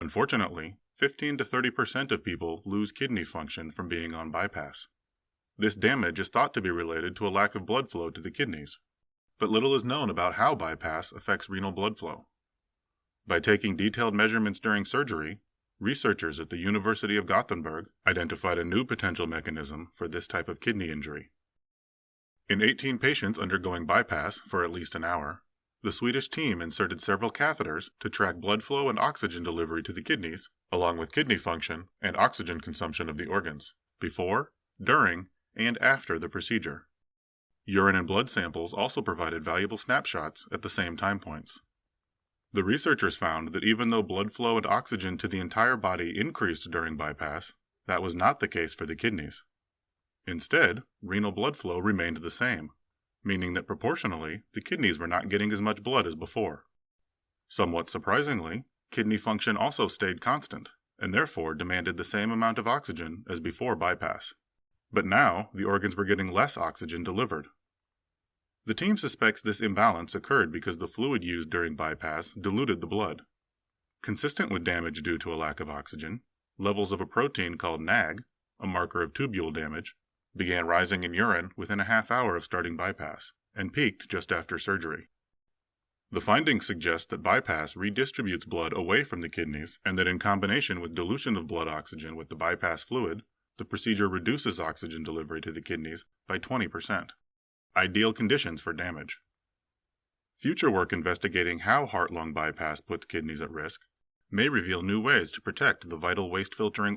Unfortunately, 15 to 30% of people lose kidney function from being on bypass. This damage is thought to be related to a lack of blood flow to the kidneys, but little is known about how bypass affects renal blood flow. By taking detailed measurements during surgery, researchers at the University of Gothenburg identified a new potential mechanism for this type of kidney injury. In 18 patients undergoing bypass for at least an hour, the Swedish team inserted several catheters to track blood flow and oxygen delivery to the kidneys, along with kidney function and oxygen consumption of the organs, before, during, and after the procedure. Urine and blood samples also provided valuable snapshots at the same time points. The researchers found that even though blood flow and oxygen to the entire body increased during bypass, that was not the case for the kidneys. Instead, renal blood flow remained the same, meaning that proportionally, the kidneys were not getting as much blood as before. Somewhat surprisingly, kidney function also stayed constant, and therefore demanded the same amount of oxygen as before bypass. But now, the organs were getting less oxygen delivered. The team suspects this imbalance occurred because the fluid used during bypass diluted the blood. Consistent with damage due to a lack of oxygen, levels of a protein called NAG, a marker of tubule damage, began rising in urine within a half hour of starting bypass, and peaked just after surgery. The findings suggest that bypass redistributes blood away from the kidneys, and that in combination with dilution of blood oxygen with the bypass fluid, the procedure reduces oxygen delivery to the kidneys by 20%. Ideal conditions for damage. Future work investigating how heart-lung bypass puts kidneys at risk may reveal new ways to protect the vital waste-filtering